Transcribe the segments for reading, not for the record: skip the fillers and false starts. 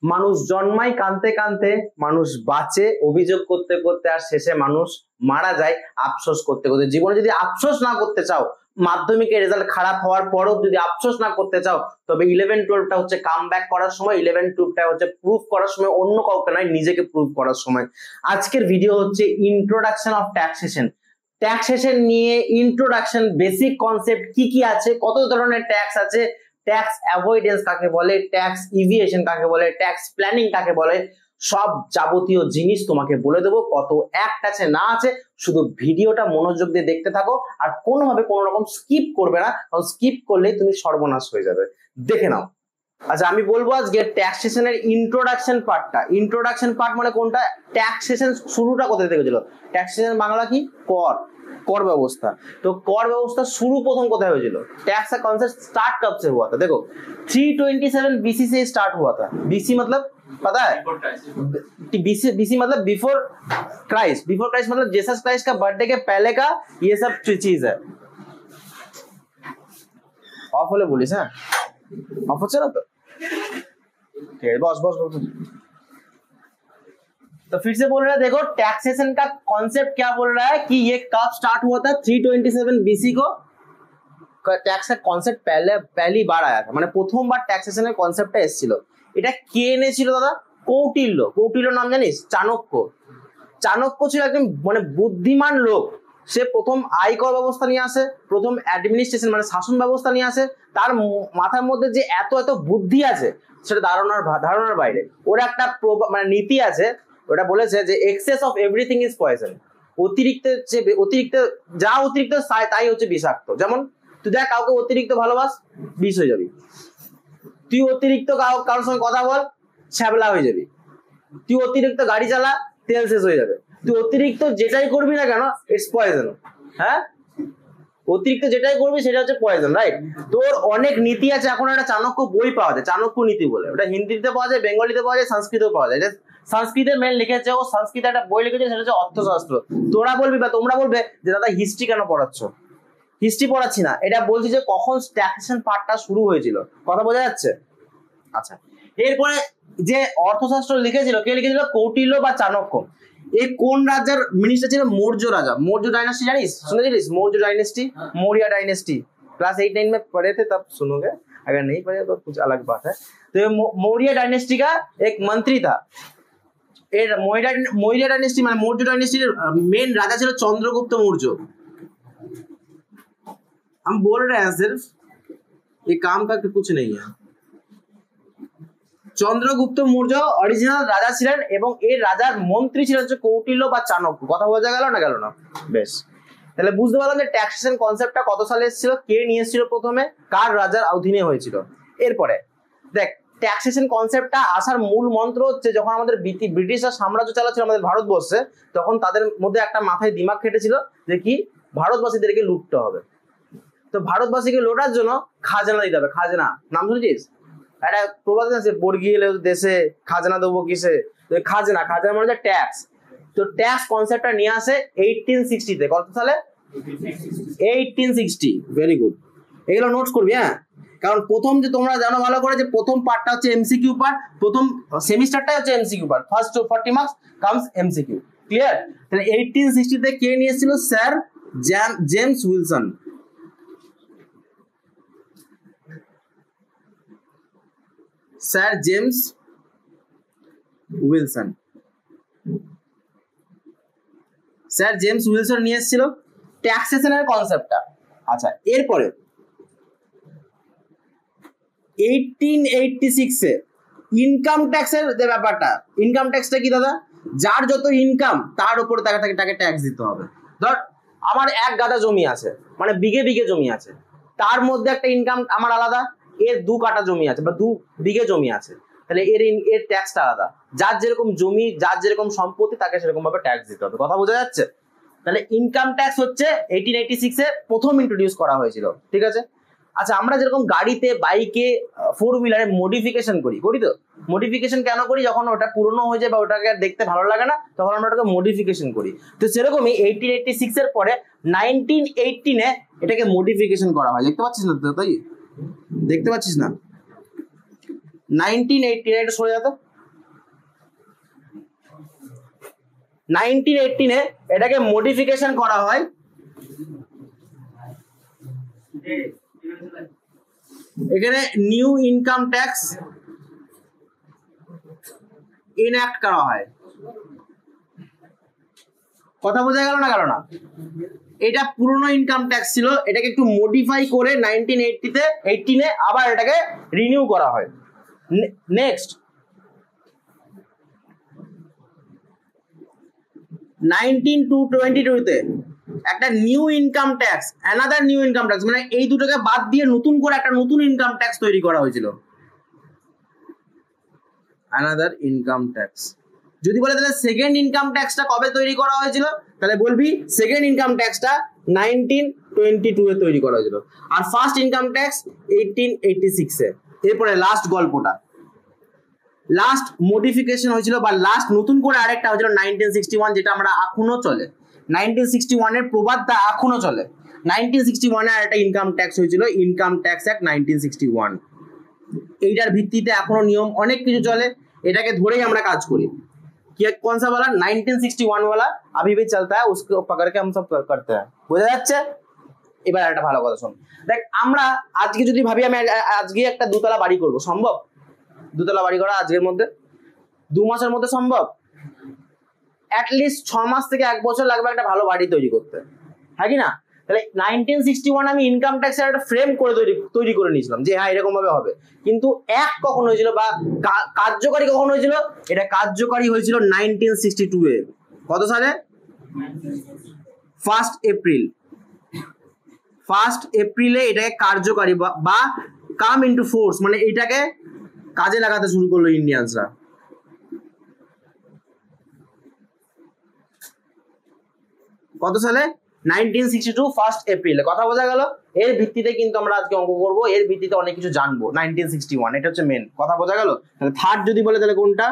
মানুষ জন্মায় কাঁদতে কাঁদতে, মানুষ বাঁচে অভিযোগ করতে করতে, আর শেষে মানুষ মারা যায় আফসোস করতে করতে। জীবনে যদি আফসোস না করতে চাও, মাধ্যমিকের রেজাল্ট খারাপ হওয়ার পরও যদি আফসোস না করতে চাও, তবে 11-12টা হচ্ছে কাম ব্যাক করার সময়, 11-12টা হচ্ছে প্রুফ করার সময়, অন্য কাউকে নয়, নিজেকে প্রুফ করার সময়। আজকের ভিডিও হচ্ছে ইন্ট্রোডাকশন অফ ট্যাক্সেশন। ট্যাক্সেশন নিয়ে ইন্ট্রোডাকশন, বেসিক কনসেপ্ট কি কি আছে, কত ধরনের ট্যাক্স আছে, ট্যাক্স অ্যাভয়েডেন্স কাকে বলে, ট্যাক্স ইভিয়েশন কাকে বলে, ট্যাক্স প্ল্যানিং কাকে বলে, সব যাবতীয় জিনিস তোমাকে বলে দেবো। কত অ্যাক্ট আছে না আছে, শুধু ভিডিওটা মনোযোগ দিয়ে দেখতে থাকো, আর কোনোভাবে কোনো রকম স্কিপ করবে না, কারণ স্কিপ করলেই তুমি সর্বনাশ হয়ে যাবে। দেখে নাও। আচ্ছা, আমি বলবো আজকে ট্যাক্সেশনের ইন্ট্রোডাকশন পার্টটা। ইন্ট্রোডাকশন পার্ট মানে কোনটা? ট্যাক্সেশন শুরুটা কোথা থেকে হয়েছিল? ট্যাক্সেশন বাংলা কি? কর, कर व्यवस्था। तो कर व्यवस्था शुरू प्रथम कोথায় হয়েছিল? टैक्स का कॉन्सेप्ट स्टार्ट कब से हुआ था? देखो 327 बीसी से स्टार्ट हुआ था। बीसी मतलब पता है? बीसी मतलब बिफोर क्राइस्ट। बिफोर क्राइस्ट मतलब जीसस क्राइस्ट का बर्थडे के पहले का ये सब चीज है। ऑफ होले बोलिस হ্যাঁ? ऑफ হচ্ছে না তো? ठीक है, बॉस बॉस तो फिर से बोल रहा है, देखो टैक्सेशन का कॉन्सेप्ट क्या बोल रहा है कि ये कब स्टार्ट हुआ था? 327 बीसी को टैक्स का कॉन्सेप्ट पहली बार आया था, মানে প্রথমবার ট্যাক্সেশনের কনসেপ্টটা এসেছিল। এটা কে এনেছিল দাদা? কৌটিল্য। কৌটিল্য নাম জানিস? চাণক্য। চাণক্য ছিল একজন মানে বুদ্ধিমান লোক। সে প্রথম আয়কর ব্যবস্থা নিয়ে আসে, প্রথম অ্যাডমিনিস্ট্রেশন মানে শাসন ব্যবস্থা নিয়ে আসে। তার মাথার মধ্যে যে এত এত বুদ্ধি আছে সেটা ধারণার বাইরে। ওর একটা মানে নীতি আছে, ওটা বলেছে যে access of everything is poison. অতিরিক্ত যা অতিরিক্ত তাই হচ্ছে বিষাক্ত। যেমন তুই দেখ কাউকে অতিরিক্ত ভালোবাস, বিষ হয়ে যাবি। তুই অতিরিক্ত কারোর সঙ্গে কথা বল, ছ্যাবলা হয়ে যাবি। তুই অতিরিক্ত গাড়ি চালা, তেল শেষ হয়ে যাবে। তুই অতিরিক্ত যেটাই করবি না কেন, ইটস পয়জন। হ্যাঁ, অতিরিক্ত যেটাই করবি সেটা হচ্ছে পয়জন, রাইট? তোর অনেক নীতি আছে। এখন একটা চাণক্য বই পাওয়া যায়, চাণক্য নীতি বলে। ওটা হিন্দিতে পাওয়া যায়, বেঙ্গলিতে পাওয়া যায়, সংস্কৃতেও পাওয়া যায়। সংস্কৃতে মেন লিখেছে ও, সংস্কৃতে একটা বই লিখেছে, সেটা হচ্ছে অর্থশাস্ত্র। তোরা বলবি বা তোমরা বলবে যে দাদা হিস্ট্রি কেন পড়াচ্ছ? হিস্ট্রি পড়াচ্ছি না, এটা বলছি যে কখন ট্যাক্সেশন পার্টটা শুরু হয়েছিল। কথা বোঝা যাচ্ছে? আচ্ছা, এরপরে যে অর্থশাস্ত্র লিখেছিল, কে লিখেছিল? কৌটিল্য বা চাণক্য। এই কোন রাজার মিনিস্টার ছিল? মৌর্য রাজা। मौर्य डायनेस्टी জানিস? শুনেছিস? Maurya dynasty, Maurya dynasty class 8-9 में पढ़े थे, तब सुनोगे। अगर नहीं पढ़े तो कुछ अलग बात है। तो ये मौर्य डायनेस्टी का एक मंत्री था। এর मौर्य डायनेस्टी মানে मौर्य डायनेस्टी मेन राजा ছিল चंद्रगुप्त मौर्य। हम बोल रहे हैं सिर्फ, ये काम का कुछ नहीं है। চন্দ্রগুপ্ত মৌর্য অরিজিনাল রাজা ছিলেন এবং এর রাজার মন্ত্রী ছিলেন হচ্ছে কৌটিল্য বা চাণক্য। কথা বোঝা গেল না? গেল না? বেশ, তাহলে বুঝতে পারলাম যে ট্যাক্সেশন কনসেপ্টটা কত সালে এসেছিল, কে নিয়ে এসেছিল প্রথমে, কার রাজার অধীনে হয়েছিল। এরপরে দেখ, ট্যাক্সেশন কনসেপ্টটা আসার মূল মন্ত্র হচ্ছে যখন আমাদের ব্রিটিশরা সাম্রাজ্য চালাচ্ছিল আমাদের ভারতবর্ষে, তখন তাদের মধ্যে একটা মাথায় দিমাগ খেটেছিল যে কি ভারতবাসীদেরকে লুটতে হবে। তো ভারতবাসীকে লোটার জন্য খাজনা দিতে হবে। খাজনা নাম শুনেছিস? একটা প্রবাদ আছে, বর্গি এলে দেশে খাজনা দেবো কিসে। খাজনা, খাজনা মানে হচ্ছে ট্যাক্স। তো ট্যাক্স কনসেপ্টটা নিয়ে আসে 1860-তে। কত সালে? 1860। ভেরি গুড, এগুলো নোটস করবি। হ্যাঁ, কারণ প্রথম যে তোমরা জানো ভালো করে যে প্রথম পার্টটা হচ্ছে এমসিকিউ পার্ট। প্রথম সেমিস্টারটাই হচ্ছে MCQ part. First 40 marks comes MCQ. Clear? তাহলে 1860-তে কে নিয়ে এসেছিল? Sir James Wilson. Sir James Wilson. Sir James Wilson নিয়ে এসেছিল ট্যাক্সেশনের কনসেপ্টটা। আচ্ছা, এরপরে 1886-এ ইনকাম ট্যাক্সের যে ব্যাপারটা। ইনকাম ট্যাক্সটা কি দাদা? যার যত ইনকাম তার উপরে তাকে ট্যাক্স দিতে হবে। ধর আমার এক গাদা জমি আছে, মানে বিঘে বিঘে জমি আছে, তার মধ্যে একটা ইনকাম আমার আলাদা, এর 2 কাঠা জমি আছে বা 2 বিঘে জমি আছে, তাহলে এর ট্যাক্সটা আলাদা। যার যেরকম জমি, যার যেরকম সম্পত্তি, তাকে সেরকম ভাবে ট্যাক্স দিতে হবে। কথা বোঝা যাচ্ছে? তাহলে ইনকাম ট্যাক্স হচ্ছে 1886-এ প্রথম ইন্ট্রোডিউস করা হয়েছিল। ঠিক আছে? আচ্ছা, আমরা যেরকম গাড়িতে, বাইকে, 4 হুইলারে মডিফিকেশন করি তো। মডিফিকেশন কেন করি? যখন ওটা পুরনো হয়ে যায় বা ওটাকে দেখতে ভালো লাগে না, তখন আমরা ওটাকে মডিফিকেশন করি। তো সেরকমই 1886-এর পরে 1918-এ এটাকে মডিফিকেশন করা হয়। দেখতে পাচ্ছিস না? তাই দেখতে পাচ্ছিস না? 1918 এটা সরে যেত। 1918 এটাকে মডিফিকেশন করা হয়, এখানে নিউ ইনকাম ট্যাক্স ইনঅ্যাক্ট করা হয়। কথা বোঝা গেল না? গেল না? এটা পুরনো ইনকাম ট্যাক্স ছিল, এটাকে একটু মডিফাই করে 1918 আবার এটাকে রিনিউ করা হয়। নেক্সট 1922 তে একটা new income tax, another new income tax, মানে এই দুটোকে বাদ দিয়ে নতুন করে একটা নতুন ইনকাম ট্যাক্স তৈরি করা হয়েছিল, অ্যানাদার ইনকাম ট্যাক্স। যদি বলে তাহলে সেকেন্ড ইনকাম ট্যাক্সটা কবে তৈরি করা হয়েছিল, তাহলে বলবি সেকেন্ড ইনকাম ট্যাক্সটা 1922 এ তৈরি করা হয়েছিল, আর ফার্স্ট ইনকাম ট্যাক্স 1886 এ। এরপরে লাস্ট গল্পটা, লাস্ট মডিফিকেশন হয়েছিল বা লাস্ট নতুন করে আরেকটা হয়েছিল 1961, যেটা আমরা এখনো চলে। 1961 এর প্রবাদটা এখনো চলে। 1961 এ আরেকটা ইনকাম ট্যাক্স হয়েছিল, ইনকাম ট্যাক্স অ্যাক্ট 1961। এইটার ভিত্তিতে এখনো নিয়ম অনেক কিছু চলে, এটাকে ধরেই আমরা কাজ করি। कौन सा वाला 1961 वाला अभी भी चलता है, उसको पकड़ के हम सब करते हैं। বোঝা যাচ্ছে? এবার একটা ভালো কথা শোন, দেখ আমরা আজকে যদি ভাবি আমি আজকে একটা দুতলা বাড়ি করব, সম্ভব? দুতলা বাড়ি করা আজকের মধ্যে 2 মাসের মধ্যে সম্ভব? অ্যাটলিস্ট 6 মাস থেকে 1 বছর লাগবে একটা ভালো বাড়ি তৈরি করতে, হ্যাঁ কি না? তাহলে 1961 আমি ইনকাম ট্যাক্সের একটা ফ্রেম করে তৈরি করে নিয়েছিলাম যে হ্যাঁ এরকম ভাবে হবে, কিন্তু এক কখন হয়েছিল বা কার্যকারী কখন হয়েছিল? এটা কার্যকারী হয়েছিল 1962 এ। কত সালে? 1 এপ্রিল। 1 এপ্রিলে এটাকে কার্যকারী বা কাম ইনটু ফোর্স, মানে এটাকে কাজে লাগাতে শুরু করলো ইন্ডিয়ানসরা। কত সালে? 1962 1 এপ্রিলে। কথা বোঝা গেল? এর ভিত্তিতে কিন্তু আমরা আজকে অঙ্ক করব, এর ভিত্তিতে অনেক কিছু জানবো। 1961 এটা হচ্ছে মেন। কথা বোঝা গেল? তাহলে থার্ড যদি বলে তাহলে কোনটা?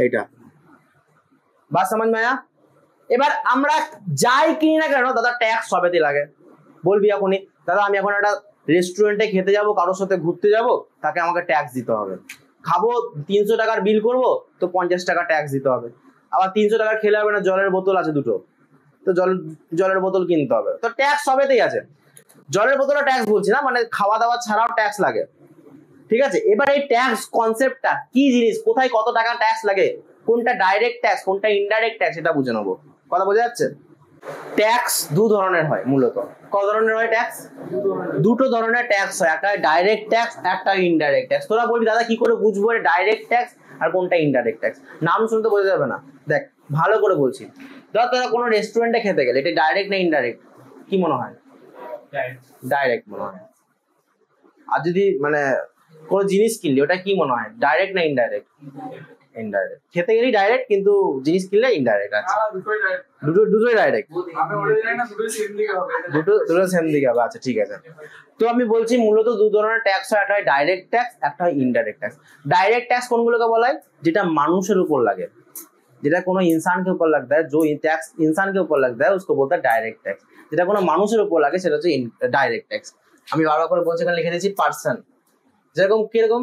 এইটা। বাস समझ में आया? এবার আমরা যাই কিনি না কেন দাদা ট্যাক্স সবেতে লাগে। বলবি এখনই দাদা আমি এখন একটা রেস্টুরেন্টে খেতে যাব, কারোর সাথে ঘুরতে যাব, তাকে আমাকে ট্যাক্স দিতে হবে। খাবো 300 টাকার বিল করব তো 50 টাকা ট্যাক্স দিতে হবে। আবার 300 টাকার খেলে হবে না, জলের বোতল আছে দুটো, তো জলের বোতল কিনতে হবে। তো ট্যাক্স সবেতেই আছে, জলের বোতলে ট্যাক্স বলছি না, মানে খাওয়া দাওয়া ছাড়াও ট্যাক্স লাগে। ঠিক আছে, এবার এই ট্যাক্স কনসেপ্টটা কি জিনিস, কোথায় কত টাকা ট্যাক্স লাগে, কোনটা ডাইরেক্ট ট্যাক্স কোনটা ইনডাইরেক্ট ট্যাক্স, এটা বুঝে নেবো। কথা বোঝা যাচ্ছে? ট্যাক্স দু ধরনের হয় মূলত। কত ধরনের হয় ট্যাক্স? দুটো ধরনের ট্যাক্স হয়, একটা ডাইরেক্ট ট্যাক্স, একটা ইনডাইরেক্ট ট্যাক্স। তোরা বলবি দাদা কি করে বুঝবো ডাইরেক্ট ট্যাক্স আর কোনটা ইনডাইরেক্ট ট্যাক্স? নাম শুনতে বোঝা যাবে না। দেখ ভালো করে বলছি, ধর তোরা কোনো রেস্টুরেন্টে খেতে গেলে, এটা ডাইরেক্ট না ইনডাইরেক্ট? কি মনে হয়? ডাইরেক্ট মনে হয়। আর যদি মানে কোনো জিনিস কিনলি ওটা কি মনে হয়, ডাইরেক্ট না ইনডাইরেক্ট? ইনডাইরেক্ট। খেতে গেলেই ডাইরেক্ট, কিন্তু জিনিস কিনলে ইনডাইরেক্ট। আছে দুটোই ডাইরেক্ট, দুটো সেম দিকে হবে। আচ্ছা ঠিক আছে, তো আমি বলছি মূলত দু ধরনের ট্যাক্স হয়, একটা হয় ডাইরেক্ট ট্যাক্স, একটা হয় ইনডাইরেক্ট ট্যাক্স। ডাইরেক্ট ট্যাক্স কোনগুলোকে বলা হয়? যেটা মানুষের উপর লাগে, যেটা কোনো इंसान के ऊपर लगता है, जो टैक्स इंसान के ऊपर लगता है उसको बोलता है डायरेक्ट टैक्स। যেটা কোনো মানুষের উপর লাগে সেটা হচ্ছে ডাইরেক্ট ট্যাক্স। আমি বারবার করে বলছি, এখানে লিখে দিয়েছি পার্সন। যেরকম কিরকম,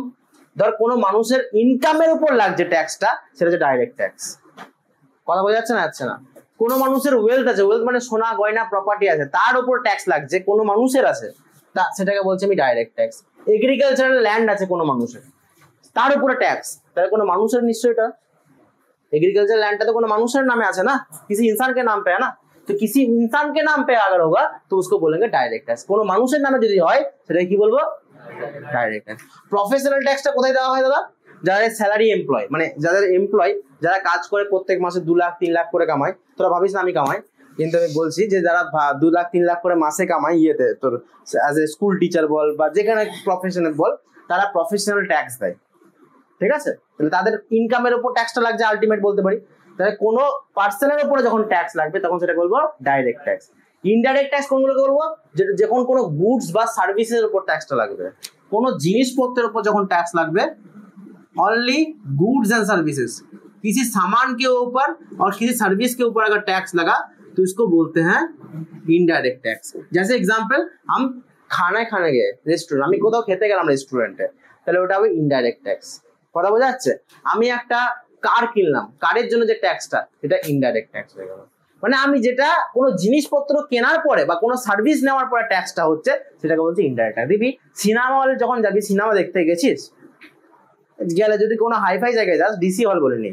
ধর কোনো মানুষের ইনকামের উপর লাগছে ট্যাক্সটা, সেটা হচ্ছে ডাইরেক্ট ট্যাক্স। কথা বোঝা যাচ্ছে না? যাচ্ছে না? কোনো মানুষের ওয়েলথ আছে, ওয়েলথ মানে সোনা গয়না প্রপার্টি আছে, তার উপর ট্যাক্স লাগছে, কোনো মানুষের আছে, তা সেটাকে বলছি আমি ডাইরেক্ট ট্যাক্স। এগ্রিকালচারাল ল্যান্ড আছে কোনো মানুষের, তার উপরে ট্যাক্স, তাহলে কোনো মানুষের নিশ্চয়ই এটা एग्रीकल्चर लैंड तो कोनो मनुष्य नाम है ना, किसी इंसान के नाम पे है ना, तो किसी इंसान के नाम पे अगर होगा तो उसको बोलेंगे डायरेक्ट टैक्स। कोनो मनुष्य नामे যদি হয় সেটা কি বলবো? Direct tax. প্রফেশনাল ট্যাক্সটা কোথায় দেওয়া হয় দাদা? যারা স্যালারি এমপ্লয়, মানে যাদের এমপ্লয়, যারা কাজ করে প্রত্যেক মাসে 2 লাখ 3 লাখ করে কামায়। তোরা ভাবিস না আমি কামাই, কিন্তু আমি বলছি যে যারা 2 লাখ 3 লাখ করে মাসে কামায়, ইয়েতে তোর অ্যাজ এ স্কুল টিচার বল বা যেখানে প্রফেশনাল বল, তারা প্রফেশনাল ট্যাক্স দেয়। ঠিক আছে, তাহলে তাদের ইনকামের উপর ট্যাক্সটা লাগছে আলটিমেট বলতে পারি। তাহলে কোনো পার্সনের উপরে যখন ট্যাক্স লাগবে তখন সেটা বলবো ডাইরেক্ট ট্যাক্স। ইনডাইরেক্ট ট্যাক্স কোনগুলোকে বলবো? যখন কোনো গুডস বা সার্ভিসের উপর ট্যাক্সটা লাগবে, কোনো জিনিসপত্রের উপর যখন ট্যাক্স লাগবে, ओनली गुड्स एंड सर्विसेज, किसी सामान के ऊपर और किसी सर्विस के ऊपर अगर टैक्स लगा तो इसको बोलते हैं इनडायरेक्ट टैक्स। जैसे एग्जांपल, हम खाना खाने गए रेस्टुरेंट, আমি কোথাও খেতে গেলাম রেস্টুরেন্টে, তাহলে ওটা হবে ইনডাইরেক্ট ট্যাক্স। কথা বোঝা যাচ্ছে? আমি একটা কার কিনলাম, কারের জন্য যে ট্যাক্সটা, এটা ইনডাইরেক্ট ট্যাক্স হয়ে গেল। মানে আমি যেটা কোনো জিনিসপত্র কেনার পরে বা কোনো সার্ভিস নেওয়ার পরে ট্যাক্সটা হচ্ছে, সেটাকে বলছি ইনডাইরেক্ট ট্যাক্স। দিবি সিনেমা হলে যখন যাবি, সিনেমা দেখতে গেছিস, গেলে যদি কোনো হাইফাই জায়গায় যাস, ডিসি হল বলে নি,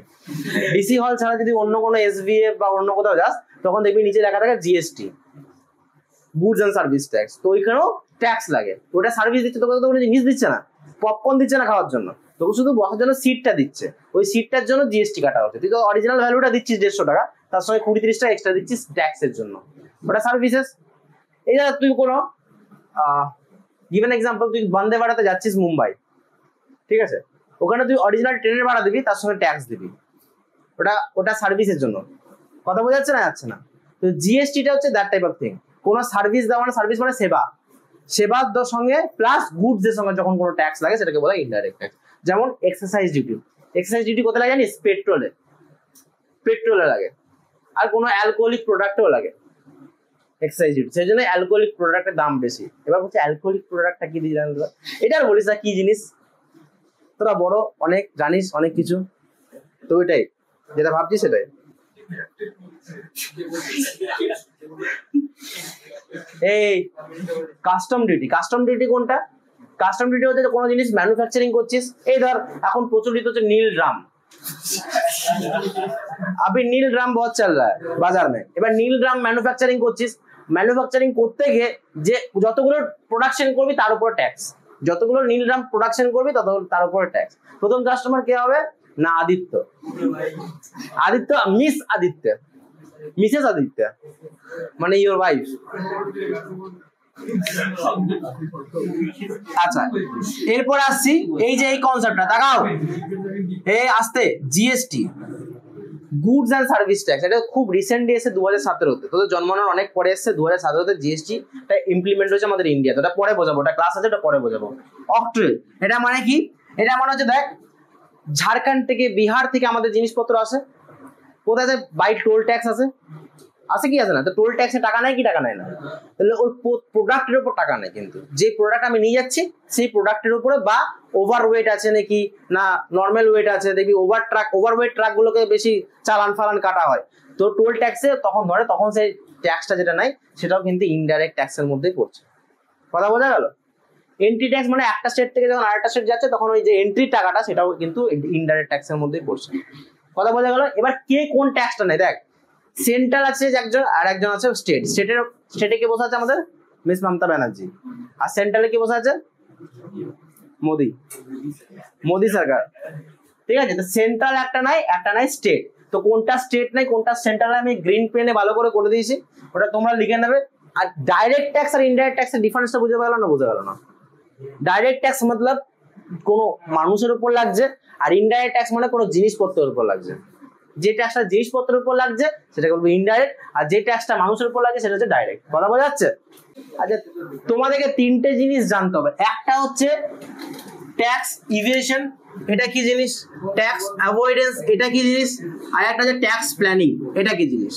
ডিসি হল ছাড়া যদি অন্য কোনো এসবিএফ বা অন্য কোথাও যাস, তখন দেখবি নিচে লেখা থাকে GST, goods and service tax. তো ওইখানেও ট্যাক্স লাগে। ওটা সার্ভিস দিচ্ছে, তোকে তো কোনো জিনিস দিচ্ছে না, পপকর্ন দিচ্ছে না খাওয়ার জন্য, তোকে শুধু বসার জন্য সিটটা দিচ্ছে, ওই সিটটার জন্য জিএসটি কাটা হচ্ছে। তুই তো অরিজিনাল ভ্যালুটা দিচ্ছিস 150 টাকা, তার সঙ্গে 20-30 টাকা এক্সট্রা দিচ্ছিস ট্যাক্সের জন্য, ওটা সার্ভিসেস। এই জায়গা তুই কোনো গিভেন এক্সাম্পল, তুই বন্দে ভারতে যাচ্ছিস মুম্বাই, ঠিক আছে, ওখানে তুই অরিজিনাল ট্রেনের ভাড়া দিবি, তার সঙ্গে ট্যাক্স দিবি, ওটা সার্ভিসের জন্য। কথা বোঝা যাচ্ছে না? যাচ্ছে না? তো জিএসটিটা হচ্ছে দ্যাট টাইপ অফ থিং। কোনো সার্ভিস দেওয়া, মানে সার্ভিস মানে সেবা, সেবার সঙ্গে প্লাস গুডস এর সঙ্গে যখন কোনো ট্যাক্স লাগে, সেটাকে বলা হয় ইনডাইরেক্ট ট্যাক্স। যেমন এক্সারসাইজ ডিউটি, এক্সারসাইজ ডিউটি কোথায় লাগে জানিস? পেট্রোলে লাগে, আর কোনো অ্যালকোহলিক প্রোডাক্টেও লাগে এক্সারসাইজ ডিউটি, সেই জন্য অ্যালকোহলিক প্রোডাক্টের দাম বেশি। এবার বলছে অ্যালকোহলিক প্রোডাক্টটা কি দিয়ে জানতো, এটা আর বলিস না কি জিনিস, তোরা বড় অনেক জানিস অনেক কিছু, তো ওইটাই যেটা ভাবছিস সেটাই। এই কাস্টম ডিউটি কোনটা? কাস্টম ডিউটি হচ্ছে কোনো জিনিস ম্যানুফ্যাকচারিং করছিস, এই ধর এখন প্রচলিত হচ্ছে নীল ড্রাম, अभी नील ड्राम बहुत चल रहा है बाजार में। এবার নীল ড্রাম ম্যানুফ্যাকচারিং করছিস, ম্যানুফ্যাকচারিং করতে গিয়ে যে যতগুলো প্রোডাকশন করবি তার উপর ট্যাক্স, যতগুলো নীল ড্রাম প্রোডাকশন করবি তত তার উপর ট্যাক্স। প্রথম কাস্টমার কে হবে? না আদিত্য, মিসেস আদিত্য মানে ইওর ওয়াইফ। আচ্ছা, এরপর আসছি এই যে এই কনসেপ্টটা তাকাও, এই আসতে GST, goods and service tax, এটা খুব রিসেন্টলি এসে 2017-তে, তোদের জন্মানোর অনেক পরে এসছে। 2017-তে জিএসটিটা ইমপ্লিমেন্ট হয়েছে আমাদের ইন্ডিয়াতে, ওটা পরে বোঝাবো, ওটা ক্লাস আছে, ওটা পরে বোঝাবো। অক্ট্রেল, এটা মানে কি? এটা মানে হচ্ছে দেখ, ঝাড়খণ্ড থেকে বিহার থেকে আমাদের জিনিসপত্র আসে, কোথায় বাই টোল ট্যাক্স আছে, আছে কি আছে না? তো টোল ট্যাক্সে টাকা নেয় কি টাকা নেয় না? তাহলে ওই প্রোডাক্টের উপর টাকা নেয়, কিন্তু যে প্রোডাক্ট আমি নিয়ে যাচ্ছি সেই প্রোডাক্টের উপরে, বা ওভার ওয়েট আছে নাকি না নর্মাল ওয়েট আছে, দেখবি ওভারওয়েট ট্রাকগুলোকে বেশি চালান ফালান কাটা হয়, তো টোল ট্যাক্সে তখন ধরে, তখন সেই ট্যাক্সটা যেটা নাই সেটাও কিন্তু ইনডাইরেক্ট ট্যাক্সের মধ্যেই পড়ছে। কথা বোঝা গেল? এন্ট্রি ট্যাক্স মানে একটা স্টেট থেকে যখন আরেকটা স্টেট যাচ্ছে, তখন ওই যে এন্ট্রি টাকাটা সেটাও কিন্তু ইনডাইরেক্ট ট্যাক্সের মধ্যেই পড়ছে। কথা বোঝা গেল? এবার কে কোন ট্যাক্সটা নেয় দেখ, সেন্ট্রাল আছে একজন আর একজন আছে স্টেটে কে বসে আছে আমাদের মিস মমতা ব্যানার্জি, আর সেন্ট্রালে কে বসে আছে? মোদি সরকার, ঠিক আছে। তো সেন্ট্রাল একটা নাই স্টেট, তো কোনটা স্টেট নাই কোনটা সেন্ট্রাল আমি গ্রিন পেনে ভালো করে দিয়েছি, ওটা তোমরা লিখে নেবে। আর ডাইরেক্ট ট্যাক্স আর ইনডাইরেক্ট ট্যাক্সের ডিফারেন্সটা বুঝে গেল না? ডাইরেক্ট ট্যাক্স মতলব কোনো মানুষের উপর লাগছে, আর ইনডাইরেক্ট ট্যাক্স মানে কোনো জিনিসপত্রের উপর লাগছে। যে ট্যাক্সটা জিনিসপত্রের উপর লাগছে সেটাকে বলবো ইনডাইরেক্ট, আর যে ট্যাক্সটা মানুষের উপর লাগছে সেটা হচ্ছে ডাইরেক্ট। কথা বোঝা যাচ্ছে? আচ্ছা, তোমাদেরকে তিনটে জিনিস জানতে হবে। একটা হচ্ছে ট্যাক্স ইভেশন, এটা কি জিনিস? ট্যাক্স অ্যাভয়েডেন্স, এটা কি জিনিস? আর একটা হচ্ছে ট্যাক্স প্ল্যানিং, এটা কি জিনিস?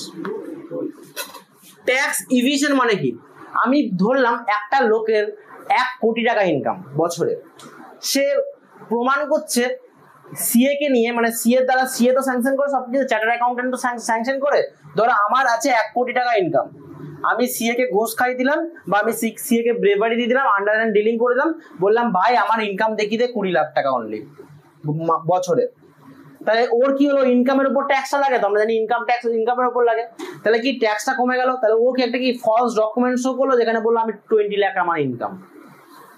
ট্যাক্স ইভেশন মানে কি? আমি ধরলাম একটা লোকের 1 কোটি টাকা ইনকাম বছরে, সে প্রমাণ করছে সিএ কে নিয়ে, মানে সিএ দ্বারা, সিএ তো স্যাংশন করে সবকিছু, চার্টার্ড অ্যাকাউন্টেন্ট তো স্যাংশন করে। ধরো আমার আছে 1 কোটি টাকা ইনকাম, আমি সিএ কে ঘুষ খাই দিলাম, বা আমি সিএ কে ব্রেভারি দিয়ে দিলাম, আন্ডারহ্যান্ড ডিলিং করে দিলাম, বললাম ভাই আমার ইনকাম দেখিয়ে দে 20 লাখ টাকা অনলি বছরে। তাহলে ওর কি হলো? ইনকামের উপর ট্যাক্সটা লাগে, তো আমরা জানি ইনকাম ট্যাক্স ইনকামের উপর লাগে, তাহলে কি ট্যাক্সটা কমে গেল? তাহলে ও কি একটা কি ফলস ডকুমেন্ট শো করলো যেখানে বললো আমি 20 লাখ আমার ইনকাম।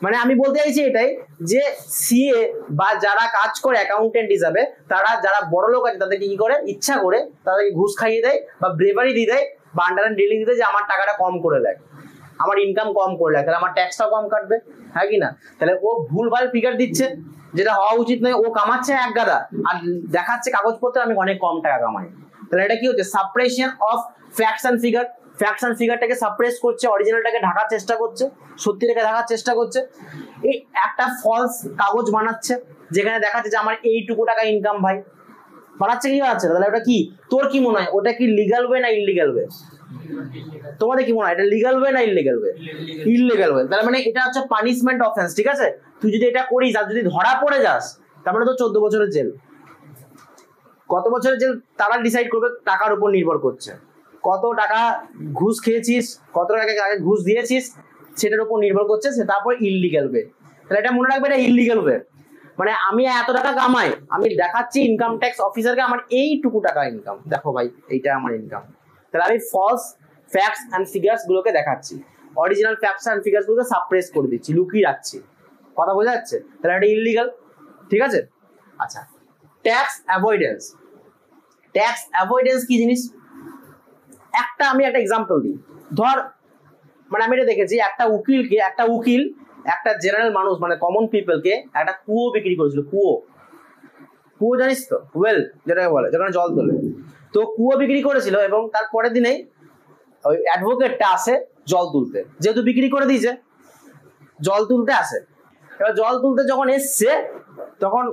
মানে আমি বলতে চাইছি এটাই যে সিএ বা যারা কাজ করে অ্যাকাউন্টেন্ট হিসাবে, তারা যারা বড় লোক আছে তাদেরকে কি করে, ইচ্ছা করে তাদেরকে ঘুষ খাইয়ে দেয় বা ব্রেভারি দিয়ে দেয় বা আন্ডারহ্যান্ড ডিলিং দিয়ে দেয় যে আমার টাকাটা কম করে দেয়, আমার ইনকাম কম করে দেয়, তাহলে আমার ট্যাক্সটাও কম কাটবে, হ্যাঁ কি না? তাহলে ও ভুলভাল ফিগার দিচ্ছে, যেটা হওয়া উচিত নয়। ও কামাচ্ছে 1 গাদা আর দেখাচ্ছে কাগজপত্রে আমি অনেক কম টাকা কামাই। তাহলে এটা কি হচ্ছে? Suppression of facts and figure. Facts and ফিগারটাকে সাপ্রেস করছে, অরিজিনালটাকে ঢাকার চেষ্টা করছে, সত্যিটাকে ঢাকার চেষ্টা করছে। এই একটা ফলস কাগজ বানাচ্ছে যেখানে দেখাচ্ছে যে আমার এইটুকু টাকা ইনকাম, ভাই বানাচ্ছে কি বানাচ্ছে? তাহলে ওটা কি, তোর কি মনে হয় ওটা কি লিগাল ওয়ে না ইললিগাল ওয়ে? তোমাদের কি মনে হয় এটা লিগাল ওয়ে না ইললিগাল ওয়ে? Illegal way. তার মানে এটা হচ্ছে পানিশমেন্ট অফেন্স, ঠিক আছে? তুই যদি এটা করিস আর যদি ধরা পড়ে যাস, তার মানে তো 14 বছরের জেল। কত বছরের জেল তারা ডিসাইড করবে টাকার উপর নির্ভর করছে, কত টাকা ঘুষ খেয়েছিস, কত টাকা আগে ঘুষ দিয়েছিস সেটার উপর নির্ভর করছে, সে তারপর ইললিগ্যাল ওয়ে। তাহলে এটা মনে রাখবে, এটা ইললিগ্যাল ওয়ে, মানে আমি এত টাকা কামাই, আমি দেখাচ্ছি ইনকাম ট্যাক্স অফিসারকে আমার এইটুকু টাকা ইনকাম, দেখো ভাই এইটা আমার ইনকাম। তাহলে আমি ফলস ফ্যাক্টস অ্যান্ড ফিগার্স গুলোকে দেখাচ্ছি, অরিজিনাল ফ্যাক্টস অ্যান্ড ফিগার্স গুলোকে সাপ্রেস করে দিচ্ছি, লুকিয়ে রাখছি। কথা বোঝা যাচ্ছে? তাহলে এটা ইললিগাল, ঠিক আছে। আচ্ছা, ট্যাক্স অ্যাভয়েডেন্স। ট্যাক্স অ্যাভয়েডেন্স কি জিনিস? আমি একটা এক্সাম্পল দিই। ধর, মানে আমি এটা দেখেছি, একটা উকিল একটা জেনারেল মানুষ মানে কমন পিপলকে একটা কুয়ো বিক্রি করেছিল। কুয়ো জানিস তো, ওয়েল যেটাকে বলে, যেখানে জল তোলে। তো কুয়ো বিক্রি করেছিল এবং তার পরের দিনেই ওই অ্যাডভোকেটটা আসে জল তুলতে, যেহেতু বিক্রি করে দিয়েছে জল তুলতে আসে। এবার জল তুলতে যখন এসছে তখন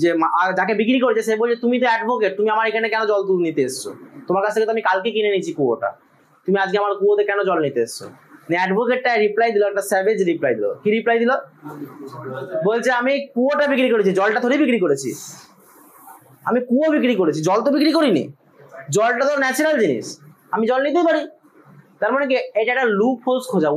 যে যাকে বিক্রি করেছে সে বলছে, তুমি তো অ্যাডভোকেট, তুমি আমার এখানে কেন জল তুলে নিতে এসছো? তোমার কাছ থেকে তো আমি কালকে কিনে নিয়েছি কুয়োটা, তুমি আজকে আমার কুয়োতে কেন জল নিতে এসছো? অ্যাডভোকেটটা রিপ্লাই দিল, একটা স্যাভেজ রিপ্লাই দিল। কি রিপ্লাই দিল? বলছে, আমি কুয়োটা বিক্রি করেছি, জলটা থোড়ি বিক্রি করেছি। আমি কুয়ো বিক্রি করেছি, জল তো বিক্রি করিনি। জলটা তো ন্যাচারাল জিনিস, আমি জল নিতেই পারি। তার মানে কি, এটা একটা লুপ হোলস খোঁজা,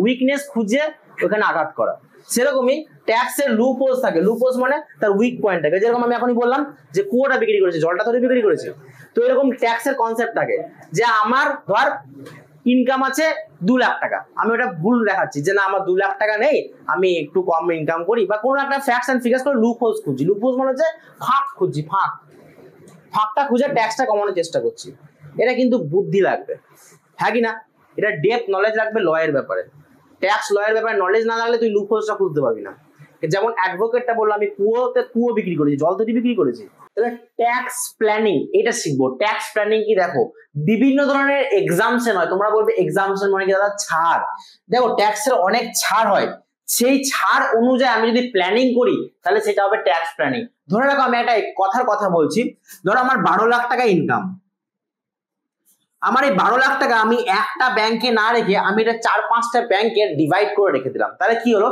উইকনেস খুঁজে ওখানে আঘাত করা। সেরকমই ট্যাক্সের লুপ হোলস থাকে। লুপ হোলস মানে তার উইক পয়েন্ট থাকে। যেরকম আমি এখনই বললাম যে কুয়োটা বিক্রি করেছে, জলটা থোড়ি বিক্রি করেছে। তো এরকম ট্যাক্সের কনসেপ্ট থাকে যে আমার ধর ইনকাম আছে 2 লাখ টাকা, আমি ওটা ভুল দেখাচ্ছি যে না আমার 2 লাখ টাকা নেই, আমি একটু কম ইনকাম করি, বা কোনো একটা ফ্যাক্টস এন্ড ফিগার্স করে লুপ হোলস খুঁজছি। লুপ হোলস মানে হচ্ছে ফাঁক খুঁজছি, ফাঁকটা খুঁজে ট্যাক্সটা কমানোর চেষ্টা করছি। এটা কিন্তু বুদ্ধি লাগবে, হ্যাঁ কি না? এটা ডেপথ নলেজ লাগবে লয়ের ব্যাপারে। ট্যাক্স লয়ের ব্যাপারে নলেজ না লাগলে তুই লুপ হোলসটা খুঁজতে পারবি না। যেমন অ্যাডভোকেটটা বললো আমি কুয়ো বিক্রি করেছি, জল তো বিক্রি করেছি। তাহলে ট্যাক্স প্ল্যানিং এটা শিখবো। ট্যাক্স প্ল্যানিং কি? দেখো, বিভিন্ন ধরনের এক্সামশন হয়। তোমরা বলবে এক্সামশন মানে কি দাদা? ছাড়। দেখো, ট্যাক্সের অনেক ছাড় হয়, সেই ছাড় অনুযায়ী আমি যদি প্ল্যানিং করি তাহলে সেটা হবে ট্যাক্স প্ল্যানিং। ধরে রাখো, আমি একটা কথা বলছি, ধরো আমার 12 লাখ টাকা ইনকাম। আমার এই 12 লাখ টাকা আমি একটা ব্যাংকে না রেখে আমি এটা 4-5টা ব্যাংকে ডিভাইড করে রেখে দিলাম। তাহলে কি হলো,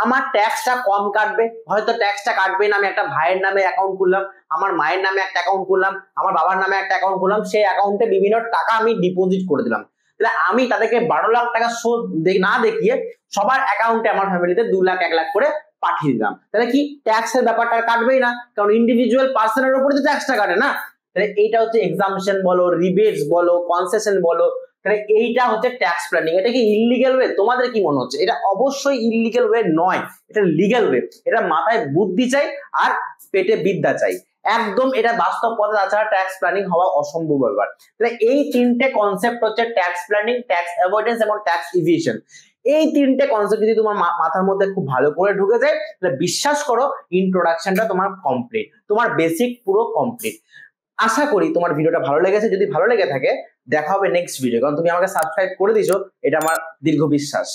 আমার ট্যাক্সটা কম কাটবে। হয়তো ট্যাক্সটা কাটবে না, আমি একটা ভাইয়ের নামে অ্যাকাউন্ট খুললাম, আমার মায়ের নামে একটা অ্যাকাউন্ট খুললাম, আমার বাবার নামে একটা অ্যাকাউন্ট খুললাম, সেই অ্যাকাউন্টে বিভিন্ন টাকা আমি ডিপোজিট করে দিলাম। তাহলে আমি তাদেরকে 12 লাখ টাকা শোধ না দেখিয়ে সবার অ্যাকাউন্টে আমার ফ্যামিলিতে 2 লাখ 1 লাখ করে পাঠিয়ে দিলাম। তাহলে কি ট্যাক্সের ব্যাপারটা কাটবেই না, কারণ ইন্ডিভিজুয়াল পার্সনের উপরে তো ট্যাক্সটা কাটে না। তাহলে এইটা হচ্ছে এক্সাম্পশন বলো, রিবেটস বলো, কনসেশন বলো। তাহলে এইটা হচ্ছে ট্যাক্স প্ল্যানিং। এটা কি ইললিগ্যাল ওয়ে? তোমাদের কি মনে হচ্ছে? এটা অবশ্যই ইললিগ্যাল ওয়ে নয়, এটা লিগ্যাল ওয়ে। এটা মাথায় বুদ্ধি চাই আর পেটে বিদ্যা চাই, একদম এটা বাস্তব পথে তাছাড়া ট্যাক্স প্ল্যানিং হওয়া অসম্ভব ব্যাপার। তাহলে এই 3টে কনসেপ্ট হচ্ছে ট্যাক্স প্ল্যানিং, ট্যাক্স অ্যাভয়েডেন্স এবং ট্যাক্স ইভিশন। এই 3টে কনসেপ্ট যদি তোমার মাথার মধ্যে খুব ভালো করে ঢুকে যায় তাহলে বিশ্বাস করো ইন্ট্রোডাকশনটা তোমার কমপ্লিট, তোমার বেসিক পুরো কমপ্লিট। আশা করি তোমার ভিডিওটা ভালো লেগেছে। যদি ভালো লেগে থাকে দেখা হবে নেক্সট ভিডিও, কারণ তুমি আমাকে সাবস্ক্রাইব করে দিয়েছো, এটা আমার দীর্ঘ বিশ্বাস।